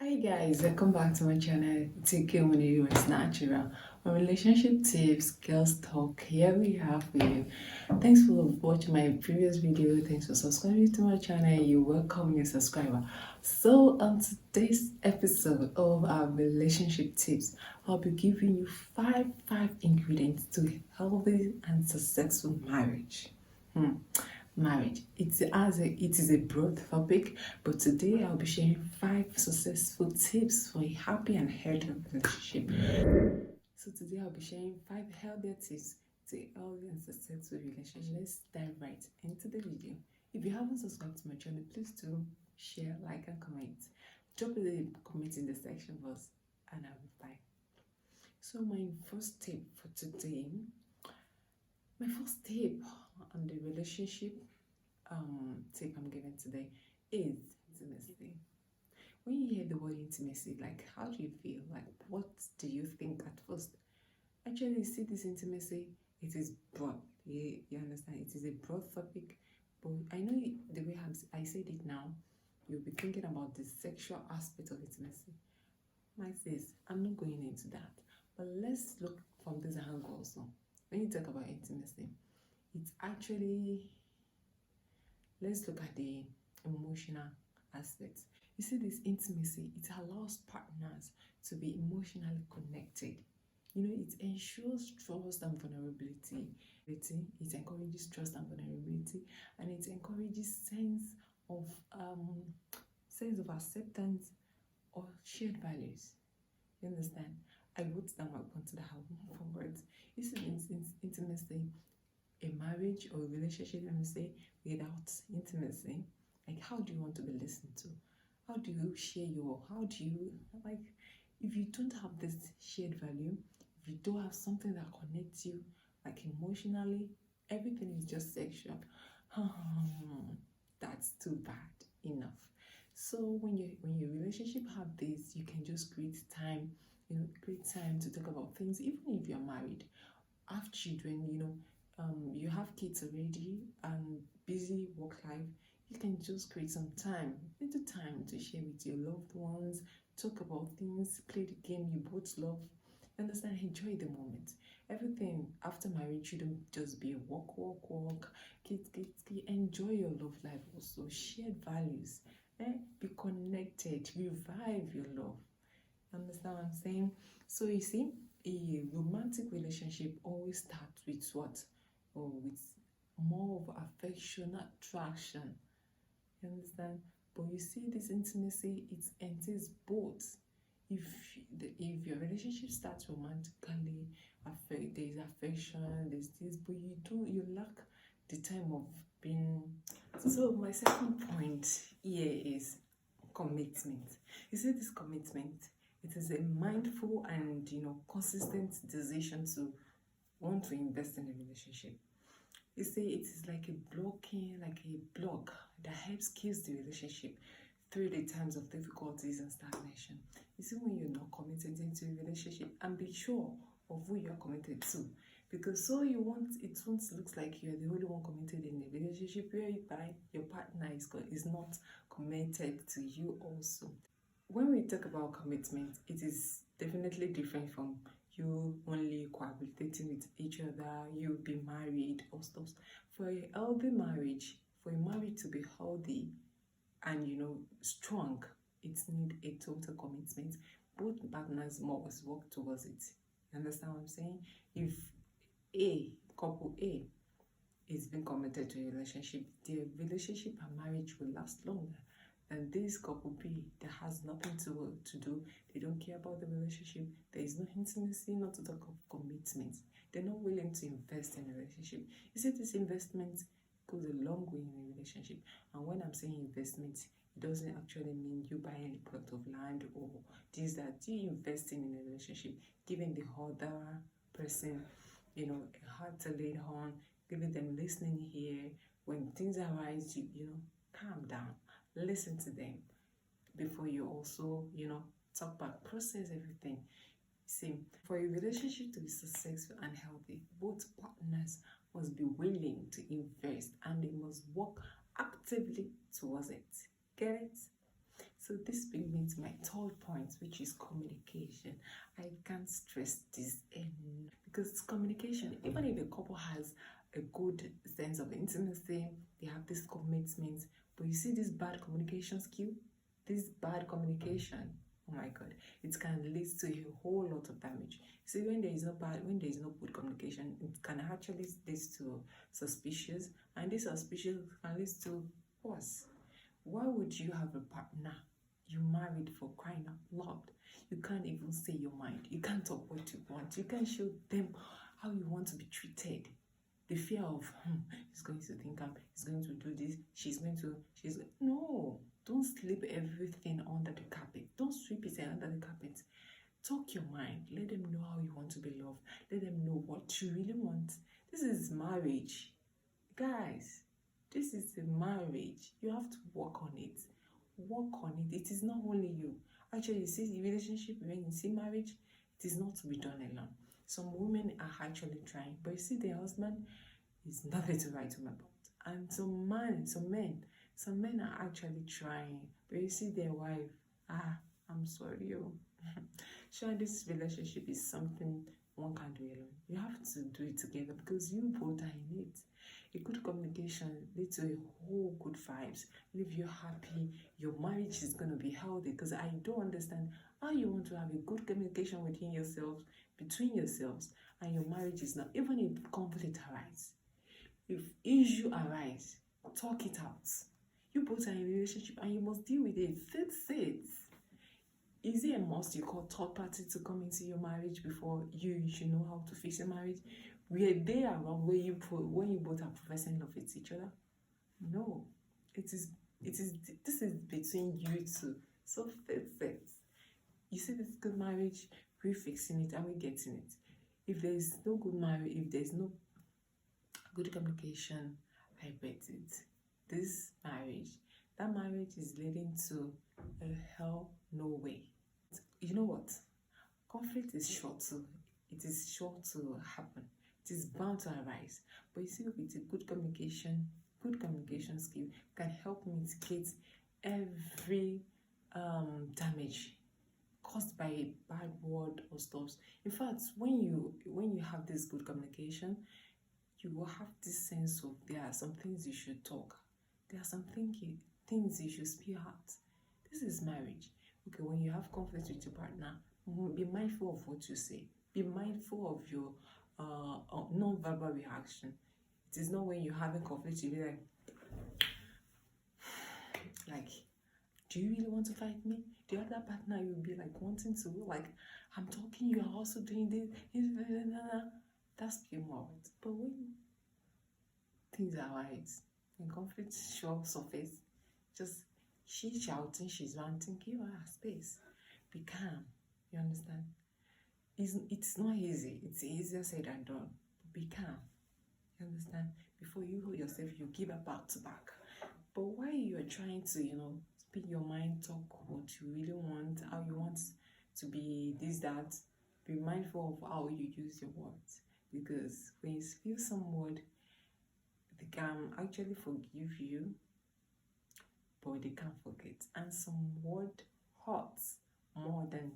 Hi guys, welcome back to my channel. Take care when you it's natural. My relationship tips, girls talk. Here we have for you. Thanks for watching my previous video. Thanks for subscribing to my channel. You're welcome, new subscriber. So on today's episode of our relationship tips, I'll be giving you five ingredients to healthy and successful marriage. Marriage. It is a broad topic, but today I'll be sharing 5 successful tips for a happy and healthy relationship. So today I'll be sharing 5 healthier tips to a healthy and successful relationship. Let's dive right into the video. If you haven't subscribed to my channel, please do share, like, and comment. Drop a comment in the section box and I'll reply. So my first tip for today, my first tip on the relationship tip I'm giving today is intimacy. When you hear the word intimacy, like how do you feel? Like what do you think at first? Actually, you see this intimacy, it is broad. You understand? It is a broad topic, but I know the way I said it now, you'll be thinking about the sexual aspect of intimacy. My sis, I'm not going into that, but let's look from this angle also. When you talk about intimacy, it's actually, let's look at the emotional aspects. You see, this intimacy, it allows partners to be emotionally connected. It ensures trust and vulnerability. It encourages trust and vulnerability, and it encourages of sense of acceptance or shared values. You understand? I wrote down my point to the album from words. You see, intimacy, a marriage or a relationship, let me say, without intimacy, like how do you want to be listened to? How do you share like, if you don't have this shared value, if you don't have something that connects you, like emotionally, everything is just sexual, that's too bad enough. So when your relationship have this, you can just create time, create time to talk about things, even if you're married, have children, you have kids already and busy work life, you can just create some time, little time to share with your loved ones, talk about things, play the game you both love, understand, enjoy the moment. Everything after marriage shouldn't just be a walk, kids, enjoy your love life also, shared values, be connected, revive your love. Understand what I'm saying? So you see, a romantic relationship always starts with what? Or with more of affection, attraction. You understand? But you see, this intimacy, it entails both. If your relationship starts romantically, there is affection, there's this, but you lack the time of being. So my second point here is commitment. You see, this commitment, it is a mindful and consistent decision to want to invest in a relationship. You see, it is like a block that helps keep the relationship through the times of difficulties and stagnation. You see, when you're not committed into a relationship, and be sure of who you're committed to, because it won't look like you're the only one committed in a relationship whereby your partner is not committed to you also. When we talk about commitment, it is definitely different from you only cohabitating with each other, you be married or stuff. For a healthy marriage, for a marriage to be healthy and strong, it needs a total commitment. Both partners must work towards it. You understand what I'm saying? If couple A is being committed to a relationship, the relationship and marriage will last longer. And this couple B that has nothing to do, they don't care about the relationship, there is no intimacy, not to talk of commitment. They're not willing to invest in a relationship. You see, this investment goes a long way in a relationship. And when I'm saying investment, it doesn't actually mean you buying a plot of land or this, that. You investing in a relationship, giving the other person, a heart to lean on, giving them listening here. When things arise, calm down, listen to them before you also, talk back, process everything. See, for a relationship to be successful and healthy, both partners must be willing to invest and they must work actively towards it. Get it? So this brings me to my third point, which is communication. I can't stress this enough because communication, even if a couple has a good sense of intimacy, they have this commitment, but you see this bad communication skill, this bad communication, oh my god, it can lead to a whole lot of damage. See, when there is no good communication, it can actually lead to suspicious, and this suspicious can lead to worse. Why would you have a partner you married, for crying out loud? You can't even say your mind. You can't talk what you want. You can't show them how you want to be treated. The fear of he's going to think he's going to do this, she's no. Don't sleep everything under the carpet. Don't sweep it under the carpet. Talk your mind. Let them know how you want to be loved. Let them know what you really want. This is marriage, guys. This is a marriage. You have to work on it. Work on it. It is not only you. Actually, you see, the relationship, when you see marriage, it is not to be done alone. Some women are actually trying, but you see, their husband is nothing to write home about. And some men are actually trying, but you see their wife, I'm sorry, yo. Sure, this relationship is something one can't do alone. You have to do it together because you both are in it. A good communication leads to a whole good vibes, leave you happy. Your marriage is going to be healthy, because I don't understand how you want to have a good communication within yourselves, between yourselves, and your marriage is not. Even if conflict arises, if issue arise, talk it out. You both are in a relationship and you must deal with it. Fix it. Is it a must you call third party to come into your marriage before you should know how to fix your marriage? Were they around when you both are professing love with each other? No. This is between you two. So fix it. You see this good marriage, we're fixing it and we're getting it. If there is no good marriage, if there's no good communication, I bet it. That marriage is leading to a hell no way. You know what? Conflict is sure to happen. It is bound to arise. But you see, with a good communication skill can help mitigate every damage caused by a bad word or stuff. In fact, when you have this good communication, you will have this sense of there are some things you should talk. There are some things you should speak out. This is marriage. Okay, when you have conflict with your partner, be mindful of what you say. Be mindful of your non-verbal reaction. It is not when you're having conflict, you be like, do you really want to fight me? The other partner, you'll be like wanting to, like, I'm talking, you are also doing this. That's being worried. But when things are right, when conflict surface, just she's shouting, she's ranting, give her space. Be calm. You understand? It's not easy. It's easier said than done. Be calm. You understand? Before you hold yourself, you give her back to back. But while you are trying to, speak your mind, talk what you really want, how you want to be, this, that, be mindful of how you use your words. Because when you feel some word, they can actually forgive you, but they can't forget. And some word hurts more than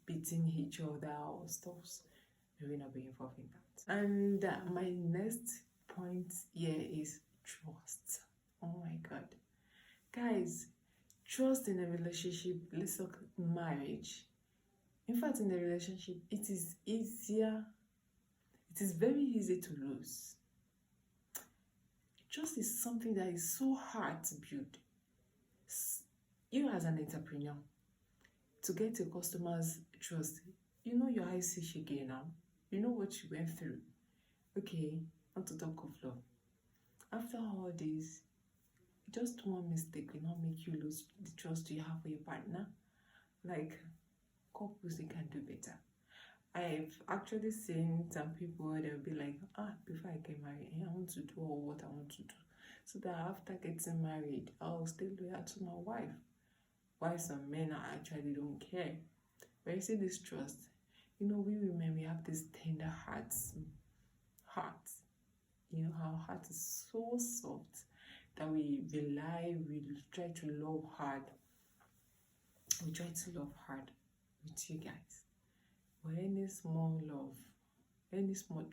beating each other or stuff. We will not be involved in that. And my next point here is trust. Oh my god, guys, trust in a relationship, let's talk marriage. In fact, in a relationship, it is very easy to lose. Trust is something that is so hard to build. You as an entrepreneur, to get your customers' trust, you know your eyes is shaking now. You know what you went through. Okay, not to talk of love. After all this, just one mistake will not make you lose the trust you have for your partner. Like, couples, they can do better. I've actually seen some people, they'll be like, before I get married, I want to do all what I want to do, so that after getting married, I'll stay loyal to my wife. Why some men actually don't care. But you see this trust, we women, we have this tender hearts. Our heart is so soft that we try to love hard. we try to love hard with you guys. But any small love, any small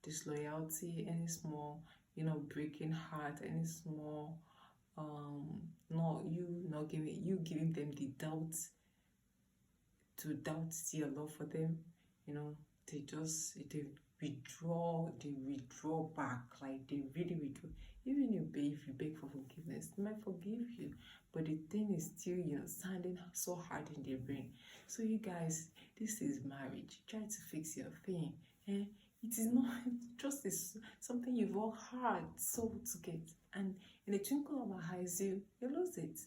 disloyalty, any small, breaking heart, any small, not giving them the doubt to doubt your love for them, they withdraw back, like they really withdraw. Even if you beg for forgiveness, they might forgive you, but the thing is still, standing so hard in their brain. So you guys, this is marriage. Try to fix your thing. It is not just something you've worked hard so to get, and in a twinkle of an eye, you lose it.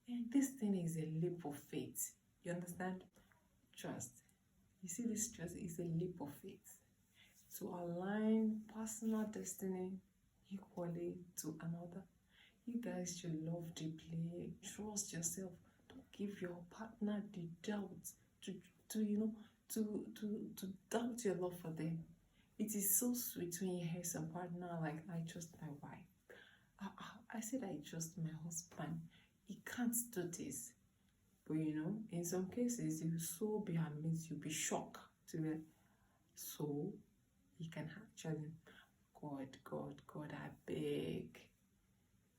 And this thing is a leap of faith. You understand? Trust. You see, this trust is a leap of faith to align personal destiny equally to another. You guys should love deeply, trust yourself. Don't give your partner the doubt to doubt your love for them. It is so sweet when you hear some partner like, I trust my wife. I said I trust my husband. He can't do this. But in some cases, you'll so be amazed, you'll be shocked to be so he can actually, God, I beg.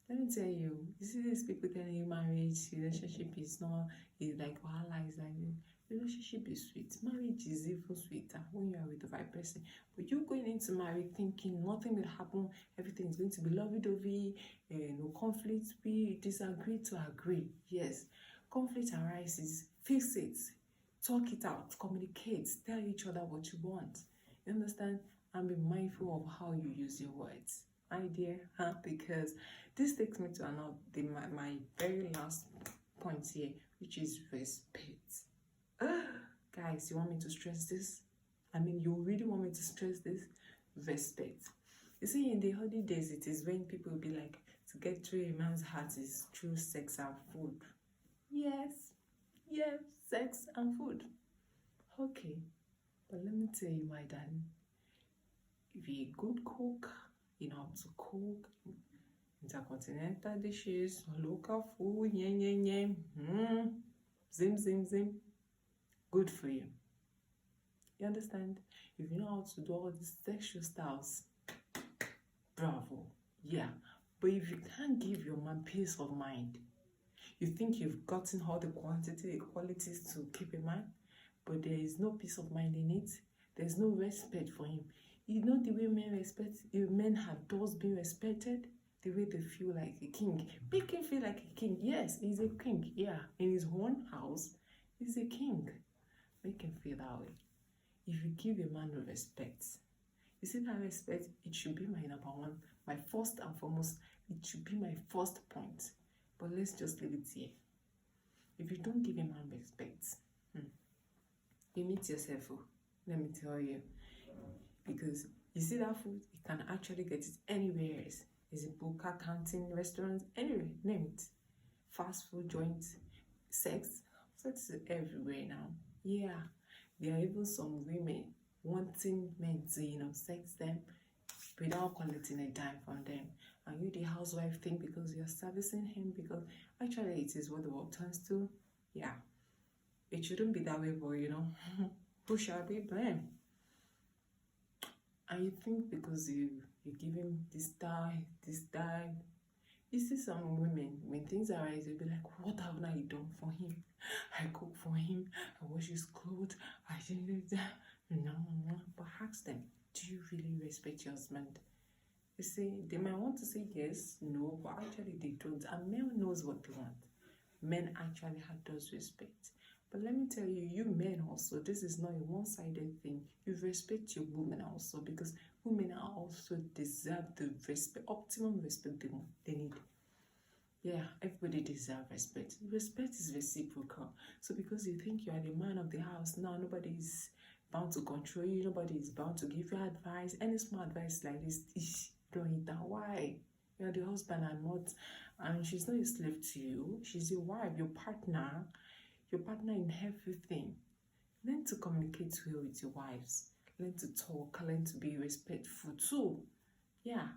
Let me tell you, see these people telling you marriage, relationship is like wahala, is like, relationship is sweet. Marriage is even sweeter when you are with the right person. But you going into marriage thinking nothing will happen, everything is going to be lovey-dovey, no conflict, we disagree to agree. Yes, conflict arises, fix it, talk it out, communicate, tell each other what you want. You understand? And be mindful of how you use your words, my dear, because this takes me to my very last point here, which is respect. Guys, you want me to stress this? You really want me to stress this? Respect. You see, in the holidays, it is when people will be like, to get through a man's heart is through sex and food. Yes, sex and food. Okay, but let me tell you, my darling, if you're a good cook, you know how to cook, intercontinental dishes, local food, zim, good for you. You understand? If you know how to do all these sexual styles, bravo, yeah. But if you can't give your man peace of mind, you think you've gotten all the qualities to keep a man, but there is no peace of mind in it, there's no respect for him. You know the way men have those being respected, the way they feel like a king. Make him feel like a king. Yes, he's a king. Yeah, in his own house, he's a king. Make him feel that way. If you give a man no respect, you see that respect, it should be my number one, my first and foremost, it should be my first point. But let's just leave it here. If you don't give a man respect, you meet yourself, let me tell you. Because you see that food, you can actually get it anywhere else. Is it buka, canteen, restaurants, anywhere, name it. Fast food joints, sex is everywhere now. Yeah, there are even some women wanting men to, sex them without collecting a dime from them. And you, the housewife, think because you're servicing him, because actually it is what the world turns to. Yeah, it shouldn't be that way, but who shall be blamed? And you think because you give him this die, you see some women, when things arise, they'll be like, what have I done for him? I cook for him, I wash his clothes, I did that. No. But ask them, do you really respect your husband? You see, they might want to say yes, no, but actually they don't. And men knows what they want. Men actually have those respect. But let me tell you, you men also, this is not a one-sided thing. You respect your women also, because women are also deserve the respect, optimum respect they need. Yeah, everybody deserves respect. Respect is reciprocal. So because you think you are the man of the house, now nobody is bound to control you, nobody is bound to give you advice. Any small advice like this, don't eat that. Why? You're the husband and she's not a slave to you. She's your wife, your partner in everything. Learn to communicate well with your wives. Learn to talk, learn to be respectful too. Yeah.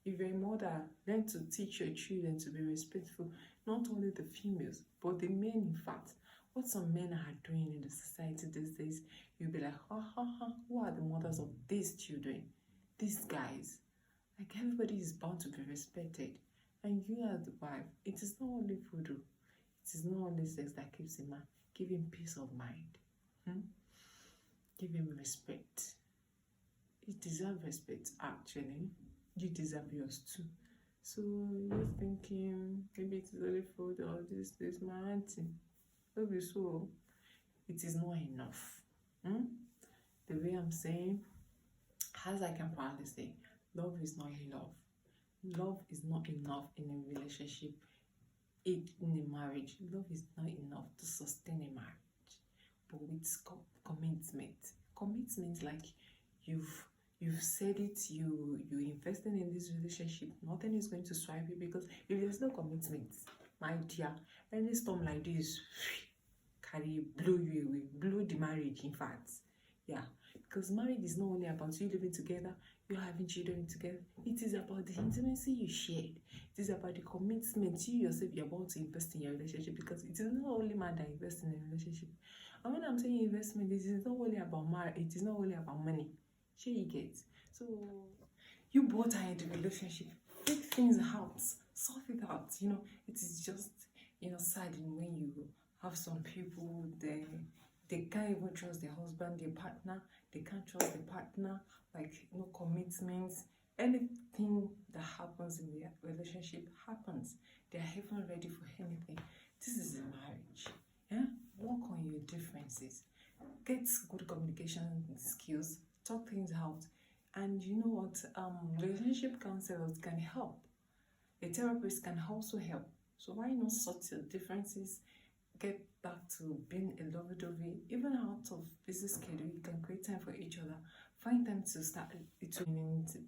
If you're a mother, learn to teach your children to be respectful, not only the females, but the men, in fact. What some men are doing in the society these days, you'll be like, ha ha ha, who are the mothers of these children? These guys. Like, everybody is bound to be respected. And you as the wife, it is not only food, it is not only sex that keeps a man. Give him peace of mind. Give him respect. He deserves respect, actually. You deserve yours too. So you're thinking maybe it is only food or this, my auntie. Maybe so. It is not enough. The way I'm saying, as I can proudly say, love is not enough. Love is not enough in a relationship, in a marriage. Love is not enough to sustain a marriage. But with commitment, like you've said it, you invested in this relationship, nothing is going to swipe you, because if there's no commitment, my dear, any storm like this blow you away, blow the marriage, in fact. Yeah, because marriage is not only about you living together, you having children together. It is about the intimacy you shared. It is about the commitment you yourself you're about to invest in your relationship, because it is not only man that invests in a relationship. And when I'm saying investment, it is not only about marriage, it is not only about money. Sure, you get. So you both are in the relationship, take things out, sort it out. It is just saddening when you have some people, they can't even trust their husband, their partner. They can't trust the partner, like no commitments. Anything that happens in their relationship happens. They are even ready for anything. This is a marriage. Yeah? Work on your differences. Get good communication skills. Talk things out. And you know what? Relationship counselors can help. A therapist can also help. So why not sort your differences? Get back to being a lovey-dovey. Even out of busy schedule, you can create time for each other. Find time to start to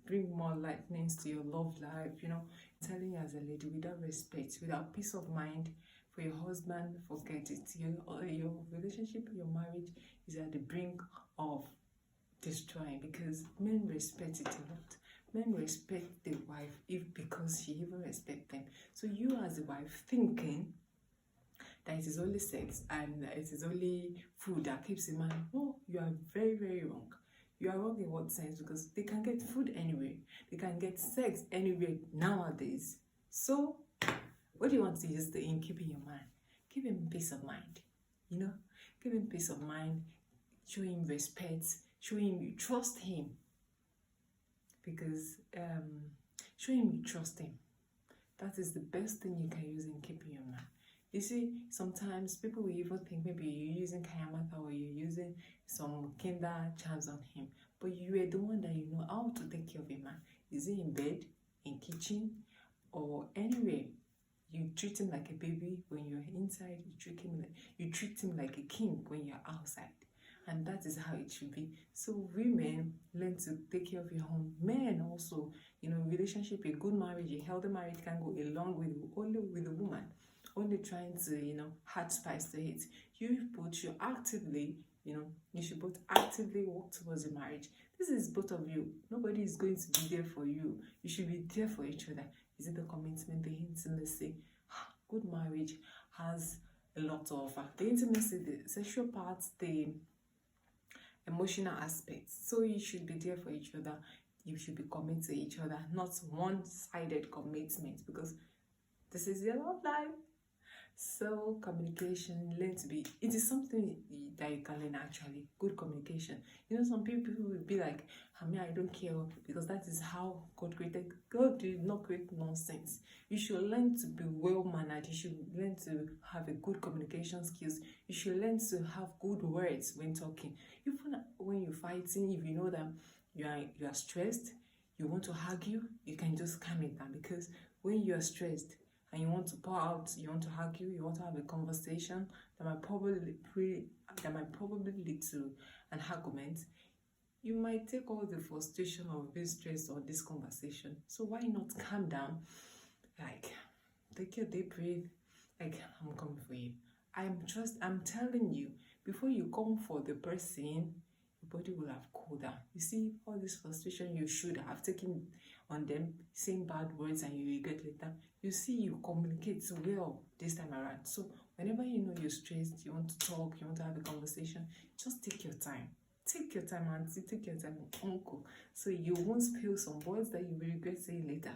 bring more lightness to your love life. Telling you as a lady, without respect, without peace of mind for your husband, forget it. Your relationship, your marriage is at the brink of destroying, because men respect it a lot. Men respect the wife because she even respects them. So you as a wife thinking that it is only sex and it is only food that keeps a man. No, you are very, very wrong. You are wrong in what sense? Because they can get food anywhere. They can get sex anywhere nowadays. So what do you want to use in keeping your man? Give him peace of mind. Give him peace of mind. Show him respect. Show him you trust him. Because show him you trust him. That is the best thing you can use in keeping your man. You see, sometimes people will even think maybe you're using Kayamata or you're using some kinder charms on him. But you are the one that you know how to take care of a man. Is he in bed, in kitchen, or anywhere? You treat him like a baby when you're inside. You treat him like a king when you're outside. And that is how it should be. So women learn to take care of your home. Men also, relationship, a good marriage, a healthy marriage can go along with only with a woman. Only trying to, add spice to it. You should actively, you should both actively work towards a marriage. This is both of you. Nobody is going to be there for you. You should be there for each other. Is it the commitment, the intimacy? Good marriage has a lot to offer. The intimacy, the sexual parts, the emotional aspects. So you should be there for each other. You should be committed to each other, not one-sided commitment, because this is your love life. So communication, learn to be, it is something that you can learn actually, good communication. Some people will be like, I don't care, because that is how God created. God did not create nonsense. You should learn to be well-mannered. You should learn to have a good communication skills. You should learn to have good words when talking. Even when you're fighting, if you know that you are stressed, you want to argue, you can just calm it down, because when you are stressed, and you want to pour out, you want to argue, you want to have a conversation that might probably lead to an argument, you might take all the frustration of being stressed on this conversation. So why not calm down? Like, take your deep breath. Like, I'm coming for you. I'm telling you, before you come for the person, your body will have cooled down. You see, all this frustration, you should have taken on them, saying bad words, and you regret later. You see, you communicate well this time around. So whenever you know you're stressed, you want to talk, you want to have a conversation, just take your time. Take your time, auntie. Take your time, uncle. So you won't spill some words that you will regret saying later.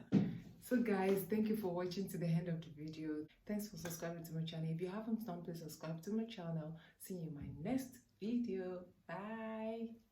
So guys, thank you for watching to the end of the video. Thanks for subscribing to my channel. If you haven't done, please subscribe to my channel. See you in my next video. Bye.